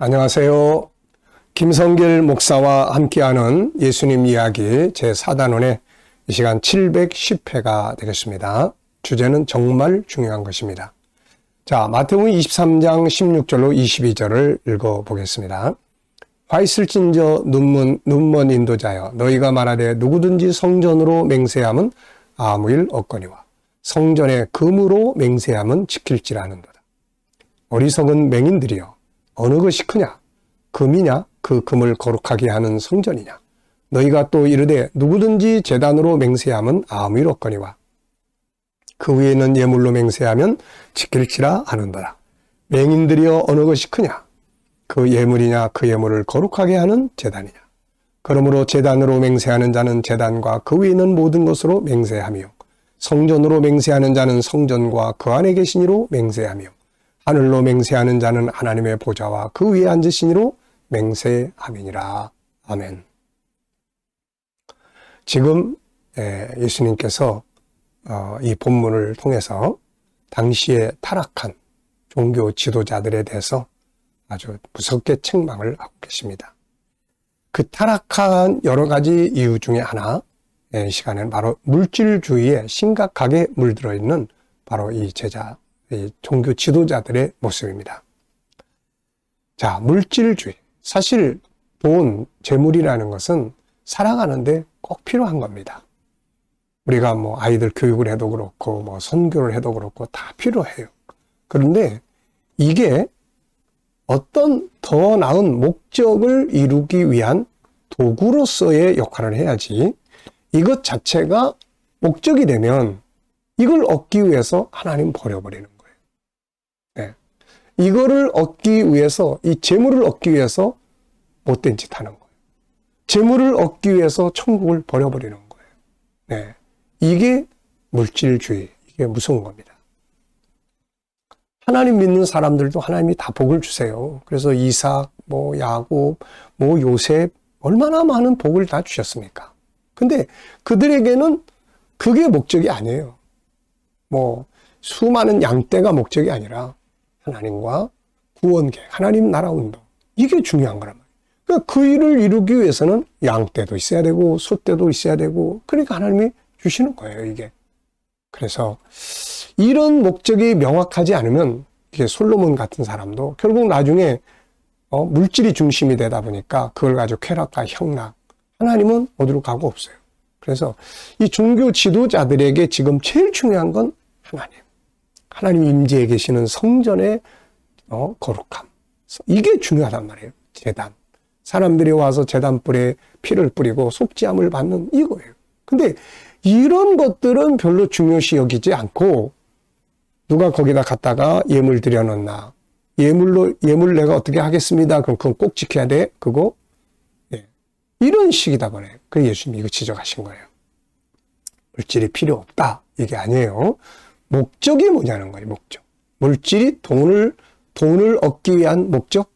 안녕하세요. 김성길 목사와 함께하는 예수님 이야기 제4단원의 이 시간 710회가 되겠습니다. 주제는 정말 중요한 것입니다. 자, 마태복음 23장 16절로 22절을 읽어보겠습니다. 화 있을진저 눈먼 인도자여, 너희가 말하되 누구든지 성전으로 맹세함은 아무 일 없거니와 성전에 금으로 맹세함은 지킬지라는도다. 어리석은 맹인들이여, 어느 것이 크냐? 금이냐? 그 금을 거룩하게 하는 성전이냐? 너희가 또 이르되 누구든지 제단으로 맹세함은 아무 일 없거니와 그 위에 있는 예물로 맹세하면 지킬지라 하는도다. 맹인들이여, 어느 것이 크냐? 그 예물이냐? 그 예물을 거룩하게 하는 제단이냐? 그러므로 제단으로 맹세하는 자는 제단과 그 위에 있는 모든 것으로 맹세하며 성전으로 맹세하는 자는 성전과 그 안에 계시니로 맹세하며 하늘로 맹세하는 자는 하나님의 보좌와 그 위에 앉으시니로 맹세함이니라. 아멘. 지금 예수님께서 이 본문을 통해서 당시에 타락한 종교 지도자들에 대해서 아주 무섭게 책망을 하고 계십니다. 그 타락한 여러 가지 이유 중에 하나, 이 시간에는 바로 물질주의에 심각하게 물들어 있는 바로 이 종교 지도자들의 모습입니다. 자, 물질주의. 사실 돈, 재물이라는 것은 살아가는데 꼭 필요한 겁니다. 우리가 아이들 교육을 해도 그렇고 선교를 해도 그렇고 다 필요해요. 그런데 이게 어떤 더 나은 목적을 이루기 위한 도구로서의 역할을 해야지, 이것 자체가 목적이 되면 이걸 얻기 위해서 하나님 버려버리는 거예요. 네. 이거를 얻기 위해서, 이 재물을 얻기 위해서 못된 짓 하는 거예요. 재물을 얻기 위해서 천국을 버려버리는 거예요. 네. 이게 물질주의, 이게 무서운 겁니다. 하나님 믿는 사람들도 하나님이 다 복을 주세요. 그래서 이삭, 야곱, 요셉, 얼마나 많은 복을 다 주셨습니까? 근데 그들에게는 그게 목적이 아니에요. 수많은 양떼가 목적이 아니라 하나님과 구원계, 하나님 나라 운동, 이게 중요한 거란 말이에요. 그러니까 그 일을 이루기 위해서는 양떼도 있어야 되고 소떼도 있어야 되고, 그러니까 하나님이 주시는 거예요, 이게. 그래서 이런 목적이 명확하지 않으면 이게 솔로몬 같은 사람도 결국 나중에 물질이 중심이 되다 보니까 그걸 가지고 쾌락과 형락, 하나님은 어디로 가고 없어요. 그래서 이 종교 지도자들에게 지금 제일 중요한 건 하나님 임재해 계시는 성전의 거룩함, 이게 중요하단 말이에요. 제단, 사람들이 와서 제단불에 피를 뿌리고 속죄함을 받는 이거예요. 근데 이런 것들은 별로 중요시 여기지 않고, 누가 거기다 갖다가 예물 들여놓나, 예물 내가 어떻게 하겠습니다, 그럼 그건 꼭 지켜야 돼, 그거. 이런 식이다 보네. 그래서 예수님이 이거 지적하신 거예요. 물질이 필요 없다, 이게 아니에요. 목적이 뭐냐는 거예요, 목적. 물질이 돈을 얻기 위한 목적?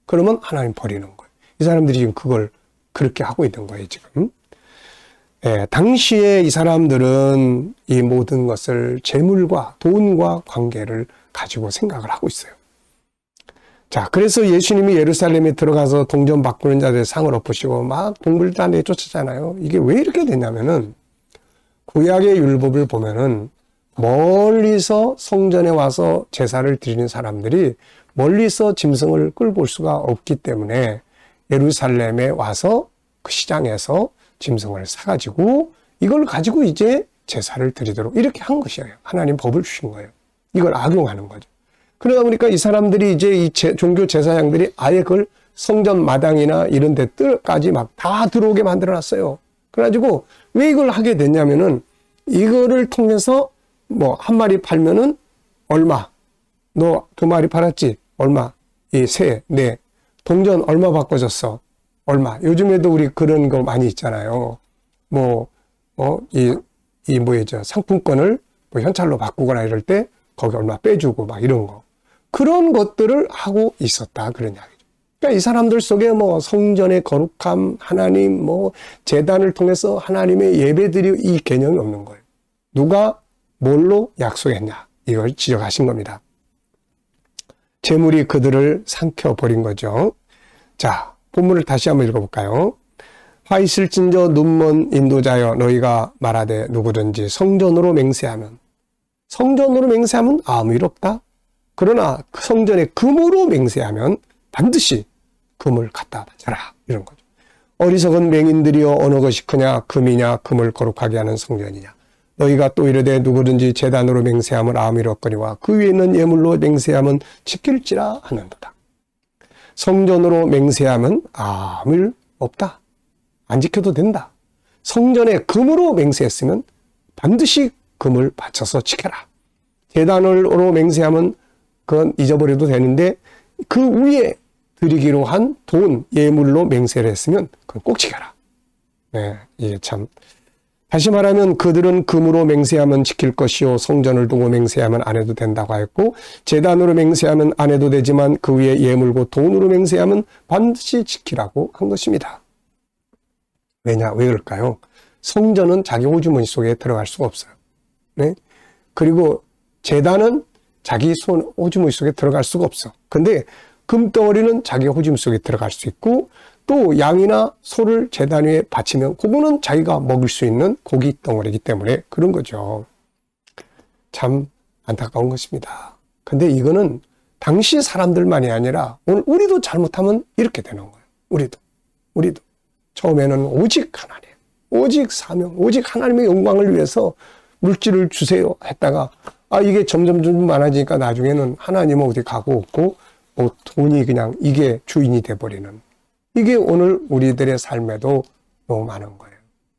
그러면 하나님 버리는 거예요. 이 사람들이 지금 그걸 그렇게 하고 있는 거예요, 지금. 당시에 이 사람들은 이 모든 것을 재물과 돈과 관계를 가지고 생각을 하고 있어요. 자, 그래서 예수님이 예루살렘에 들어가서 동전 바꾸는 자들의 상을 엎으시고 막 동물 다 내쫓았잖아요. 이게 왜 이렇게 됐냐면은, 구약의 율법을 보면은 멀리서 성전에 와서 제사를 드리는 사람들이 멀리서 짐승을 끌고 올 수가 없기 때문에 예루살렘에 와서 그 시장에서 짐승을 사가지고 이걸 가지고 이제 제사를 드리도록 이렇게 한 것이에요. 하나님 법을 주신 거예요. 이걸 악용하는 거죠. 그러다 보니까 이 사람들이 이제 이 종교 제사장들이 아예 그걸 성전 마당이나 이런 데까지 막 다 들어오게 만들어 놨어요. 그래가지고 왜 이걸 하게 됐냐면은, 이거를 통해서 한 마리 팔면은 얼마, 너 2마리 팔았지? 얼마, 이 새, 네, 동전 얼마 바꿔줬어? 얼마. 요즘에도 우리 그런 거 많이 있잖아요. 상품권을 현찰로 바꾸거나 이럴 때 거기 얼마 빼주고 막 이런 거. 그런 것들을 하고 있었다, 그런 이야기죠. 그러니까 이 사람들 속에 성전의 거룩함, 하나님, 제단을 통해서 하나님의 예배드리고 이 개념이 없는 거예요. 누가 뭘로 약속했냐, 이걸 지적하신 겁니다. 재물이 그들을 삼켜버린 거죠. 자, 본문을 다시 한번 읽어볼까요? 화 있을진저 눈먼 인도자여 너희가 말하되 누구든지 성전으로 맹세하면 아무 일 없다. 그러나 성전의 금으로 맹세하면 반드시 금을 갖다 바쳐라. 이런 거죠. 어리석은 맹인들이여 어느 것이 크냐 금이냐 금을 거룩하게 하는 성전이냐. 너희가 또 이르되 누구든지 제단으로 맹세함을 아무 일 없거니와 그 위에 있는 예물로 맹세함은 지킬지라 하는도다. 성전으로 맹세함은 아무 일 없다. 안 지켜도 된다. 성전에 금으로 맹세했으면 반드시 금을 바쳐서 지켜라. 제단으로 맹세하면 그건 잊어버려도 되는데 그 위에 드리기로 한 돈, 예물로 맹세를 했으면 그건 꼭 지켜라. 네, 이게 참. 다시 말하면 그들은 금으로 맹세하면 지킬 것이요 성전을 두고 맹세하면 안 해도 된다고 했고 제단으로 맹세하면 안 해도 되지만 그 위에 예물고 돈으로 맹세하면 반드시 지키라고 한 것입니다. 왜냐? 왜 그럴까요? 성전은 자기 호주머니 속에 들어갈 수가 없어요. 네? 그리고 제단은 자기 호주머니 속에 들어갈 수가 없어. 근데 금덩어리는 자기 호주머니 속에 들어갈 수 있고 또 양이나 소를 제단 위에 바치면 그거는 자기가 먹을 수 있는 고기 덩어리이기 때문에 그런 거죠. 참 안타까운 것입니다. 근데 이거는 당시 사람들만이 아니라 오늘 우리도 잘못하면 이렇게 되는 거예요. 우리도. 처음에는 오직 하나님, 오직 사명, 오직 하나님의 영광을 위해서 물질을 주세요 했다가 이게 점점 많아지니까 나중에는 하나님은 어디 가고 없고 돈이 그냥 이게 주인이 돼버리는 이게 오늘 우리들의 삶에도 너무 많은 거예요.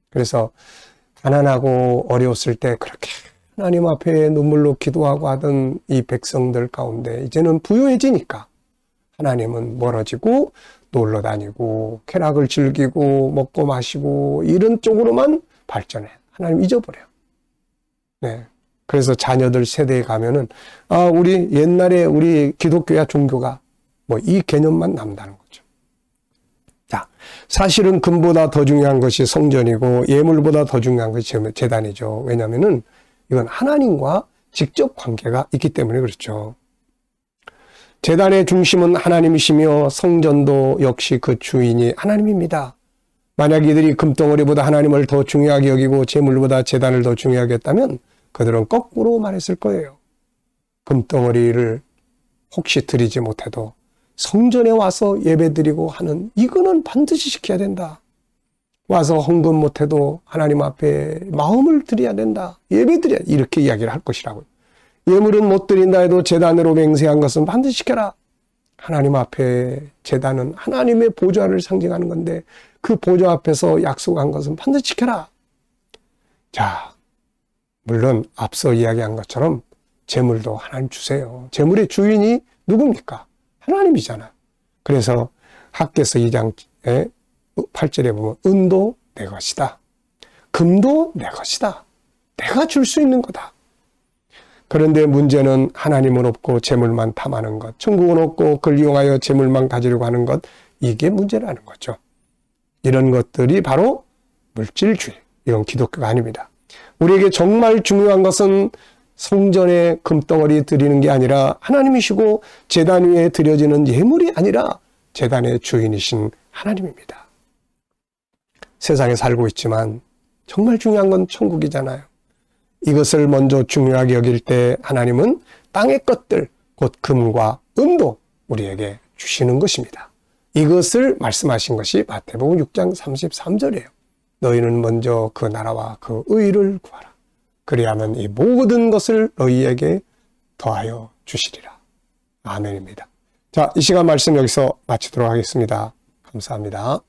그래서 가난하고 어려웠을 때 그렇게 하나님 앞에 눈물로 기도하고 하던 이 백성들 가운데 이제는 부유해지니까 하나님은 멀어지고 놀러 다니고 쾌락을 즐기고 먹고 마시고 이런 쪽으로만 발전해. 하나님 잊어버려요. 네. 그래서 자녀들 세대에 가면은 우리 옛날에 우리 기독교야 종교가 이 개념만 남다는 거죠. 자, 사실은 금보다 더 중요한 것이 성전이고 예물보다 더 중요한 것이 제단이죠. 왜냐하면은 이건 하나님과 직접 관계가 있기 때문에 그렇죠. 제단의 중심은 하나님이시며 성전도 역시 그 주인이 하나님입니다. 만약 이들이 금덩어리보다 하나님을 더 중요하게 여기고 제물보다 제단을 더 중요하게 했다면 그들은 거꾸로 말했을 거예요. 금덩어리를 혹시 드리지 못해도 성전에 와서 예배드리고 하는 이거는 반드시 지켜야 된다. 와서 헌금 못해도 하나님 앞에 마음을 드려야 된다. 예배드려야 이렇게 이야기를 할 것이라고요. 예물은 못 드린다 해도 제단으로 맹세한 것은 반드시 지켜라. 하나님 앞에 제단은 하나님의 보좌를 상징하는 건데 그 보좌 앞에서 약속한 것은 반드시 지켜라. 자, 물론 앞서 이야기한 것처럼 재물도 하나님 주세요. 재물의 주인이 누굽니까? 하나님이잖아요. 그래서 학개서 2장 8절에 보면 은도 내 것이다. 금도 내 것이다. 내가 줄 수 있는 거다. 그런데 문제는 하나님은 없고 재물만 탐하는 것, 천국은 없고 그걸 이용하여 재물만 가지려고 하는 것, 이게 문제라는 거죠. 이런 것들이 바로 물질주의, 이건 기독교가 아닙니다. 우리에게 정말 중요한 것은 성전에 금덩어리 드리는 게 아니라 하나님이시고 제단 위에 드려지는 예물이 아니라 제단의 주인이신 하나님입니다. 세상에 살고 있지만 정말 중요한 건 천국이잖아요. 이것을 먼저 중요하게 여길 때 하나님은 땅의 것들, 곧 금과 은도 우리에게 주시는 것입니다. 이것을 말씀하신 것이 마태복음 6장 33절이에요. 너희는 먼저 그 나라와 그 의를 구하라. 그리하면 이 모든 것을 너희에게 더하여 주시리라. 아멘입니다. 자, 이 시간 말씀 여기서 마치도록 하겠습니다. 감사합니다.